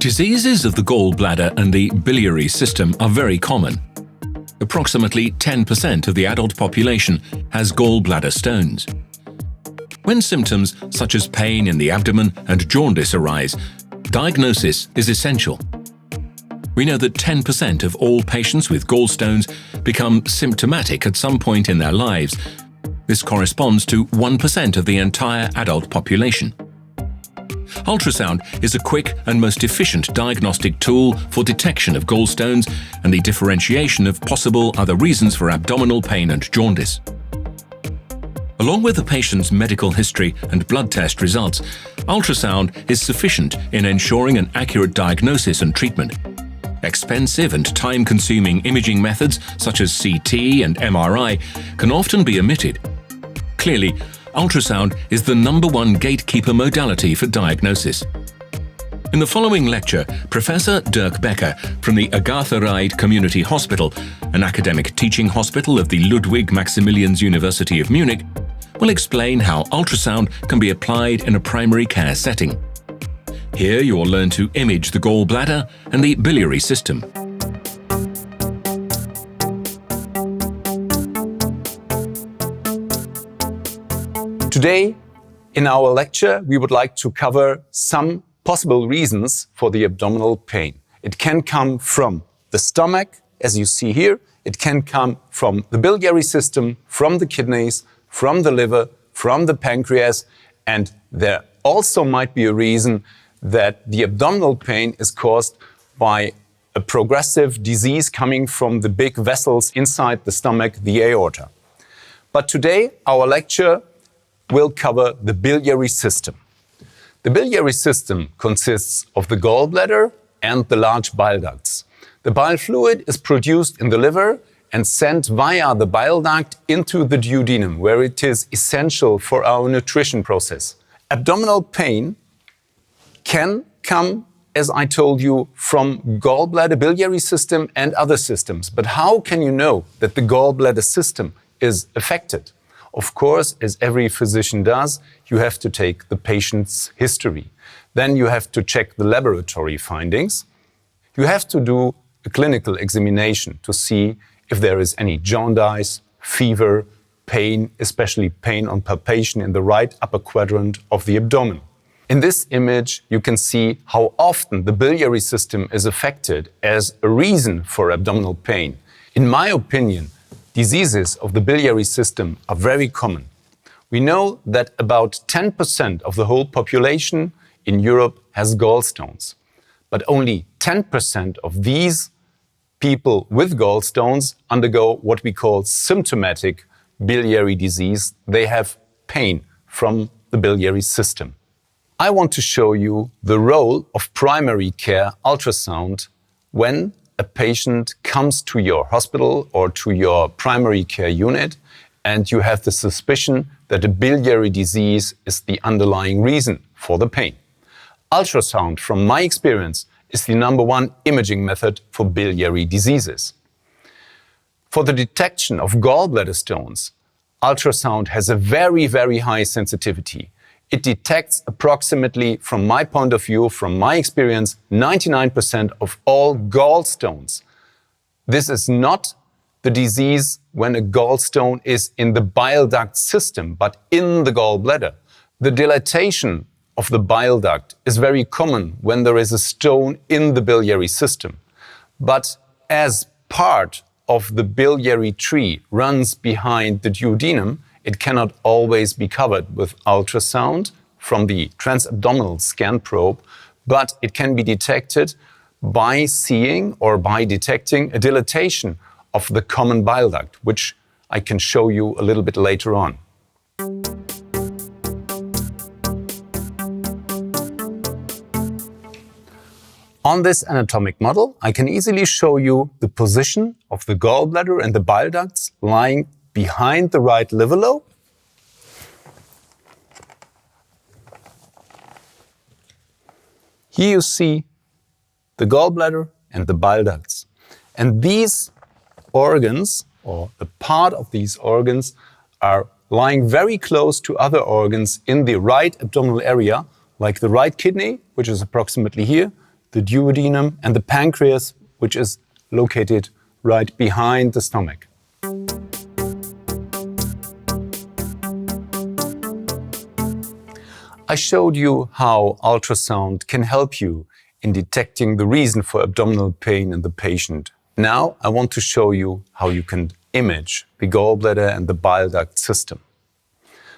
Diseases of the gallbladder and the biliary system are very common. Approximately 10% of the adult population has gallbladder stones. When symptoms such as pain in the abdomen and jaundice arise, diagnosis is essential. We know that 10% of all patients with gallstones become symptomatic at some point in their lives. This corresponds to 1% of the entire adult population. Ultrasound is a quick and most efficient diagnostic tool for detection of gallstones and the differentiation of possible other reasons for abdominal pain and jaundice. Along with the patient's medical history and blood test results, ultrasound is sufficient in ensuring an accurate diagnosis and treatment. Expensive and time-consuming imaging methods such as CT and MRI can often be omitted. Clearly, ultrasound is the #1 gatekeeper modality for diagnosis. In the following lecture, Professor Dirk Becker from the Agatha Reid Community Hospital, an academic teaching hospital of the Ludwig Maximilians University of Munich, will explain how ultrasound can be applied in a primary care setting. Here you will learn to image the gallbladder and the biliary system. Today, in our lecture, we would like to cover some possible reasons for the abdominal pain. It can come from the stomach, as you see here. It can come from the biliary system, from the kidneys, from the liver, from the pancreas, and there also might be a reason that the abdominal pain is caused by a progressive disease coming from the big vessels inside the stomach, the aorta. But today, our lecture will cover the biliary system. The biliary system consists of the gallbladder and the large bile ducts. The bile fluid is produced in the liver and sent via the bile duct into the duodenum, where it is essential for our nutrition process. Abdominal pain can come, as I told you, from gallbladder, biliary system and other systems. But how can you know that the gallbladder system is affected? Of course, as every physician does, you have to take the patient's history. Then you have to check the laboratory findings. You have to do a clinical examination to see if there is any jaundice, fever, pain, especially pain on palpation in the right upper quadrant of the abdomen. In this image, you can see how often the biliary system is affected as a reason for abdominal pain. In my opinion, diseases of the biliary system are very common. We know that about 10% of the whole population in Europe has gallstones, but only 10% of these people with gallstones undergo what we call symptomatic biliary disease. They have pain from the biliary system. I want to show you the role of primary care ultrasound when a patient comes to your hospital or to your primary care unit and you have the suspicion that a biliary disease is the underlying reason for the pain. Ultrasound, from my experience, is the #1 imaging method for biliary diseases. For the detection of gallbladder stones, ultrasound has a very, very high sensitivity. It detects approximately, from my point of view, from my experience, 99% of all gallstones. This is not the disease when a gallstone is in the bile duct system, but in the gallbladder. The dilatation of the bile duct is very common when there is a stone in the biliary system. But as part of the biliary tree runs behind the duodenum, it cannot always be covered with ultrasound from the transabdominal scan probe, but it can be detected by seeing or by detecting a dilatation of the common bile duct, which I can show you a little bit later on. On this anatomic model, I can easily show you the position of the gallbladder and the bile ducts lying behind the right liver lobe. Here you see the gallbladder and the bile ducts. And these organs, or the part of these organs, are lying very close to other organs in the right abdominal area, like the right kidney, which is approximately here, the duodenum, and the pancreas, which is located right behind the stomach. I showed you how ultrasound can help you in detecting the reason for abdominal pain in the patient. Now I want to show you how you can image the gallbladder and the bile duct system.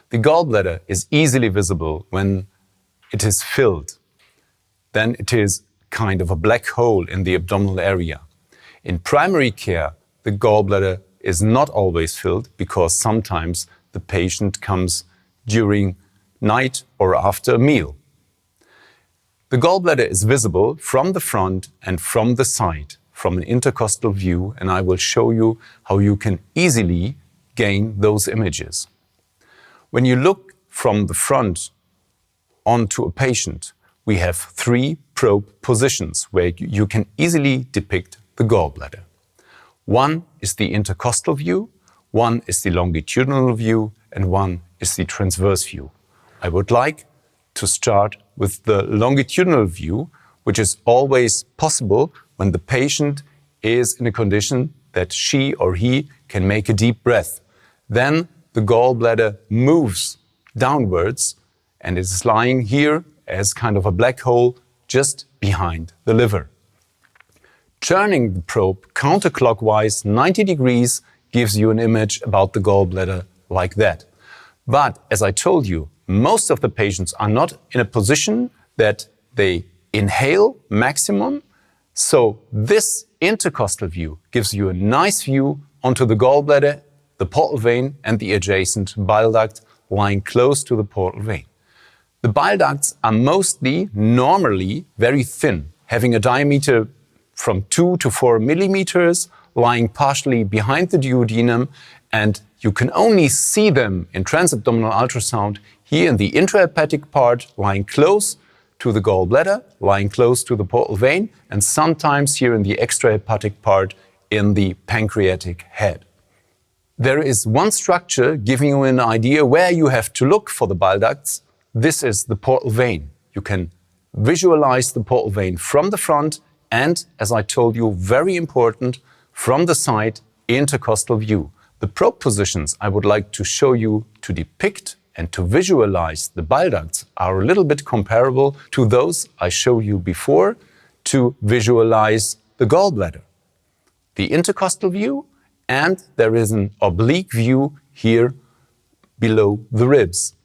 The gallbladder is easily visible when it is filled. Then it is kind of a black hole in the abdominal area. In primary care, the gallbladder is not always filled because sometimes the patient comes during night or after a meal. The gallbladder is visible from the front and from the side, from an intercostal view, and I will show you how you can easily gain those images. When you look from the front onto a patient, we have 3 probe positions where you can easily depict the gallbladder. One is the intercostal view, one is the longitudinal view, and one is the transverse view. I would like to start with the longitudinal view, which is always possible when the patient is in a condition that she or he can make a deep breath. Then the gallbladder moves downwards and is lying here as kind of a black hole just behind the liver. Turning the probe counterclockwise 90 degrees gives you an image about the gallbladder like that. But as I told you, most of the patients are not in a position that they inhale maximum. So this intercostal view gives you a nice view onto the gallbladder, the portal vein, and the adjacent bile duct lying close to the portal vein. The bile ducts are normally very thin, having a diameter from 2 to 4 millimeters, lying partially behind the duodenum, and you can only see them in transabdominal ultrasound here in the intrahepatic part, lying close to the gallbladder, lying close to the portal vein, and sometimes here in the extrahepatic part in the pancreatic head. There is one structure giving you an idea where you have to look for the bile ducts. This is the portal vein. You can visualize the portal vein from the front and, as I told you, very important, from the side, intercostal view. The probe positions I would like to show you to depict and to visualize the bile ducts are a little bit comparable to those I showed you before to visualize the gallbladder. The intercostal view, and there is an oblique view here below the ribs.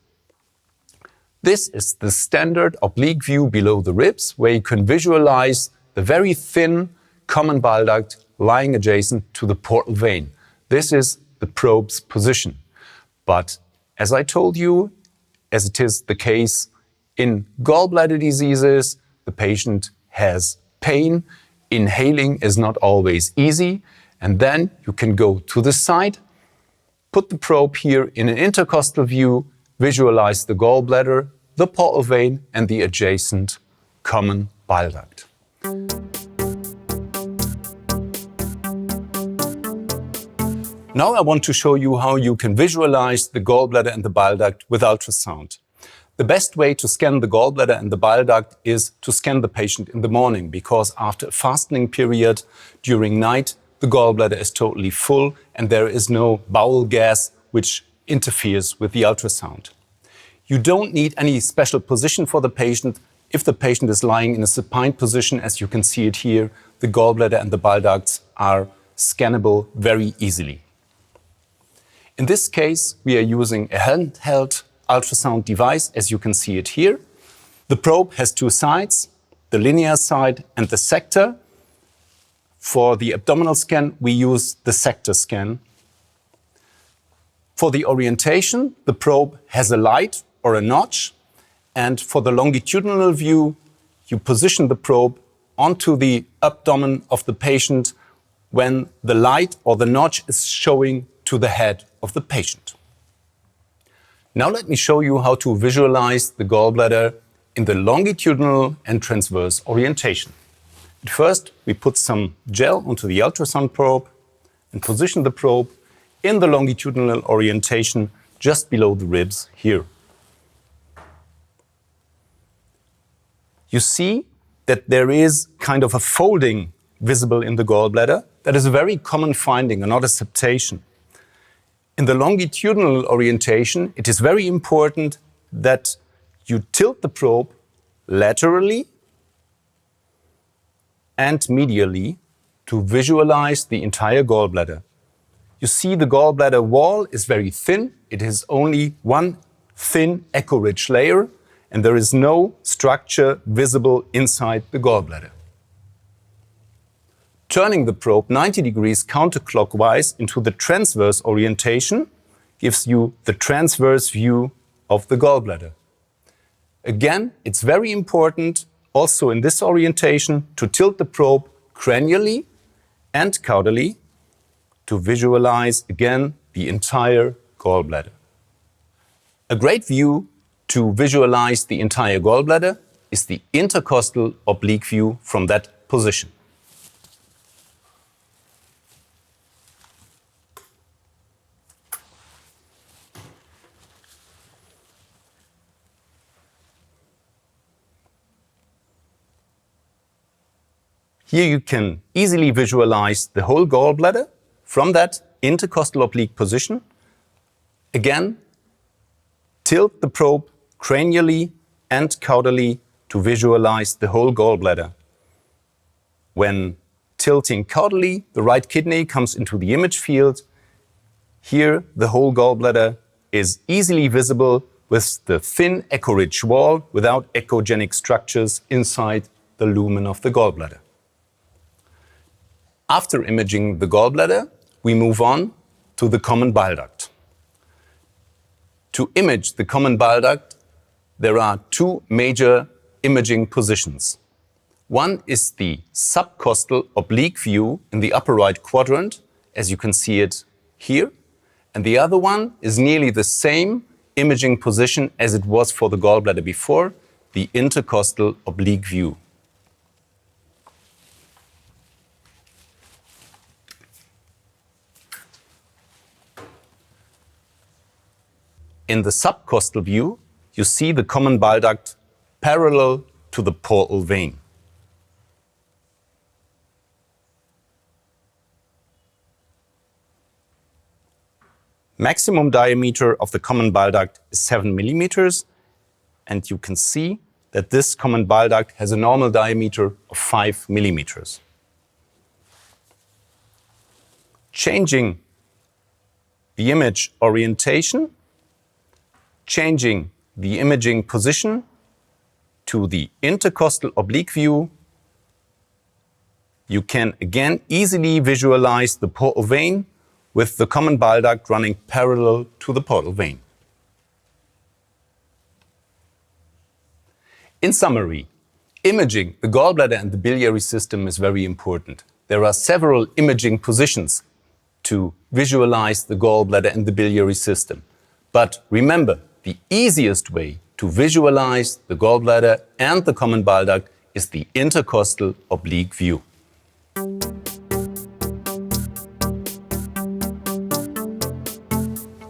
This is the standard oblique view below the ribs, where you can visualize the very thin common bile duct lying adjacent to the portal vein. This is the probe's position. But as I told you, as it is the case in gallbladder diseases, the patient has pain. Inhaling is not always easy. And then you can go to the side, put the probe here in an intercostal view, visualize the gallbladder, the portal vein, and the adjacent common bile duct. Now I want to show you how you can visualize the gallbladder and the bile duct with ultrasound. The best way to scan the gallbladder and the bile duct is to scan the patient in the morning, because after a fasting period during night, the gallbladder is totally full and there is no bowel gas which interferes with the ultrasound. You don't need any special position for the patient. If the patient is lying in a supine position, as you can see it here, the gallbladder and the bile ducts are scannable very easily. In this case, we are using a handheld ultrasound device, as you can see it here. The probe has 2 sides, the linear side and the sector. For the abdominal scan, we use the sector scan. For the orientation, the probe has a light or a notch. And for the longitudinal view, you position the probe onto the abdomen of the patient when the light or the notch is showing to the head of the patient. Now let me show you how to visualize the gallbladder in the longitudinal and transverse orientation. At first, we put some gel onto the ultrasound probe and position the probe in the longitudinal orientation just below the ribs here. You see that there is kind of a folding visible in the gallbladder. That is a very common finding and not a septation. In the longitudinal orientation, it is very important that you tilt the probe laterally and medially to visualize the entire gallbladder. You see the gallbladder wall is very thin. It is only one thin echo-rich layer, and there is no structure visible inside the gallbladder. Turning the probe 90 degrees counterclockwise into the transverse orientation gives you the transverse view of the gallbladder. Again, it's very important also in this orientation to tilt the probe cranially and caudally to visualize again the entire gallbladder. A great view to visualize the entire gallbladder is the intercostal oblique view from that position. Here you can easily visualize the whole gallbladder from that intercostal oblique position. Again, tilt the probe cranially and caudally to visualize the whole gallbladder. When tilting caudally, the right kidney comes into the image field. Here, the whole gallbladder is easily visible with the thin echo-rich wall without echogenic structures inside the lumen of the gallbladder. After imaging the gallbladder, we move on to the common bile duct. To image the common bile duct, there are two major imaging positions. One is the subcostal oblique view in the upper right quadrant, as you can see it here, and the other one is nearly the same imaging position as it was for the gallbladder before, the intercostal oblique view. In the subcostal view, you see the common bile duct parallel to the portal vein. Maximum diameter of the common bile duct is 7 millimeters, and you can see that this common bile duct has a normal diameter of 5 millimeters. Changing the image orientation, changing the imaging position to the intercostal oblique view, you can again easily visualize the portal vein with the common bile duct running parallel to the portal vein. In summary, imaging the gallbladder and the biliary system is very important. There are several imaging positions to visualize the gallbladder and the biliary system. But remember, the easiest way to visualize the gallbladder and the common bile duct is the intercostal oblique view.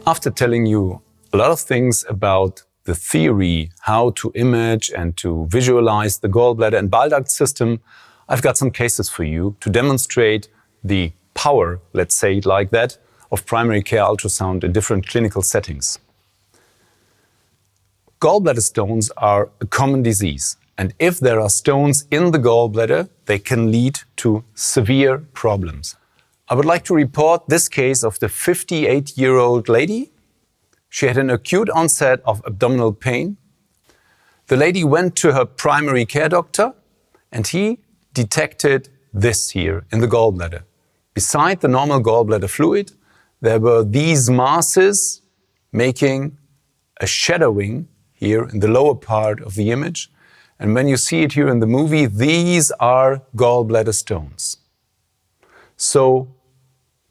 After telling you a lot of things about the theory, how to image and to visualize the gallbladder and bile duct system, I've got some cases for you to demonstrate the power, let's say it like that, of primary care ultrasound in different clinical settings. Gallbladder stones are a common disease, and if there are stones in the gallbladder, they can lead to severe problems. I would like to report this case of the 58-year-old lady. She had an acute onset of abdominal pain. The lady went to her primary care doctor, and he detected this here in the gallbladder. Beside the normal gallbladder fluid, there were these masses making a shadowing here in the lower part of the image. And when you see it here in the movie, these are gallbladder stones. So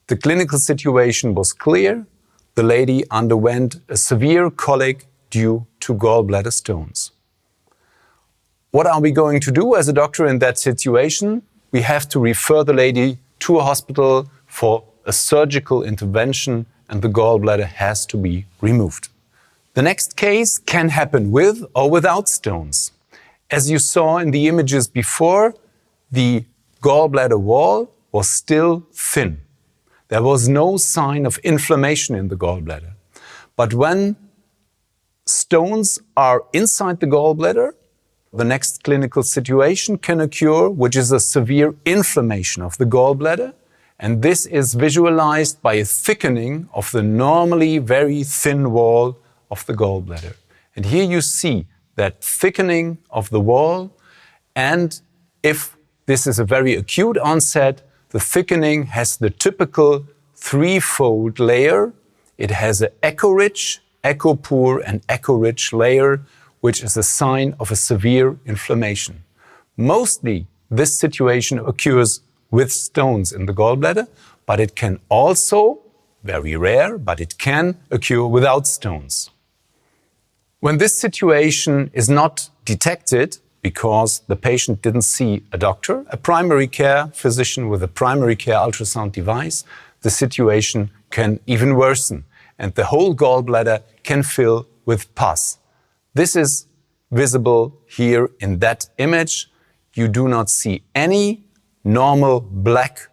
the clinical situation was clear. The lady underwent a severe colic due to gallbladder stones. What are we going to do as a doctor in that situation? We have to refer the lady to a hospital for a surgical intervention, and the gallbladder has to be removed. The next case can happen with or without stones. As you saw in the images before, the gallbladder wall was still thin. There was no sign of inflammation in the gallbladder. But when stones are inside the gallbladder, the next clinical situation can occur, which is a severe inflammation of the gallbladder. And this is visualized by a thickening of the normally very thin wall of the gallbladder. And here you see that thickening of the wall. And if this is a very acute onset, the thickening has the typical threefold layer. It has an echo-rich, echo-poor, and echo-rich layer, which is a sign of a severe inflammation. Mostly, this situation occurs with stones in the gallbladder, but it can also, very rare, but it can occur without stones. When this situation is not detected, because the patient didn't see a doctor, a primary care physician with a primary care ultrasound device, the situation can even worsen, and the whole gallbladder can fill with pus. This is visible here in that image. You do not see any normal black,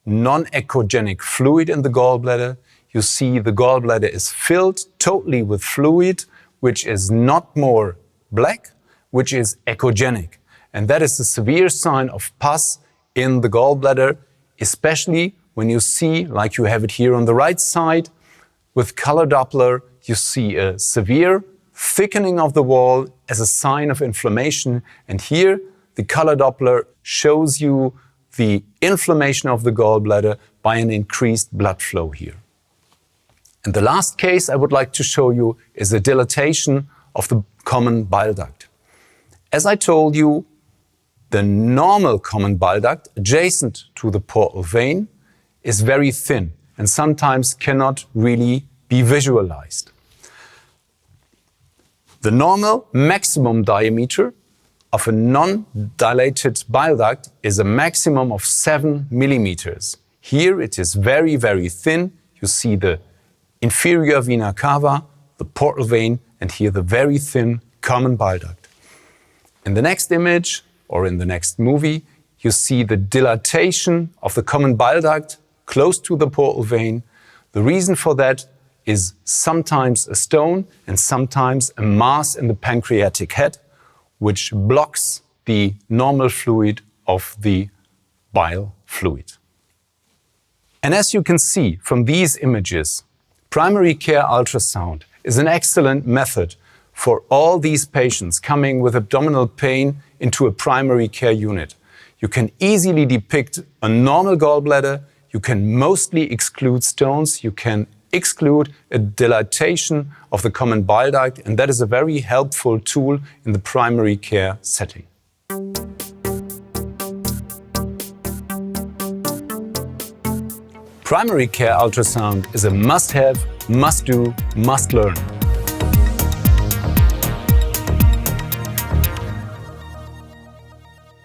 non-echogenic fluid in the gallbladder. You see the gallbladder is filled totally with fluid, which is not more black, which is echogenic. And that is a severe sign of pus in the gallbladder, especially when you see, like you have it here on the right side, with color Doppler, you see a severe thickening of the wall as a sign of inflammation. And here, the color Doppler shows you the inflammation of the gallbladder by an increased blood flow here. And the last case I would like to show you is a dilatation of the common bile duct. As I told you, the normal common bile duct adjacent to the portal vein is very thin and sometimes cannot really be visualized. The normal maximum diameter of a non-dilated bile duct is a maximum of 7 millimeters. Here it is very, very thin. You see the inferior vena cava, the portal vein, and here the very thin common bile duct. In the next image, or in the next movie, you see the dilatation of the common bile duct close to the portal vein. The reason for that is sometimes a stone and sometimes a mass in the pancreatic head, which blocks the normal fluid of the bile fluid. And as you can see from these images, primary care ultrasound is an excellent method for all these patients coming with abdominal pain into a primary care unit. You can easily depict a normal gallbladder, you can mostly exclude stones, you can exclude a dilatation of the common bile duct, and that is a very helpful tool in the primary care setting. Primary care ultrasound is a must-have, must-do, must-learn.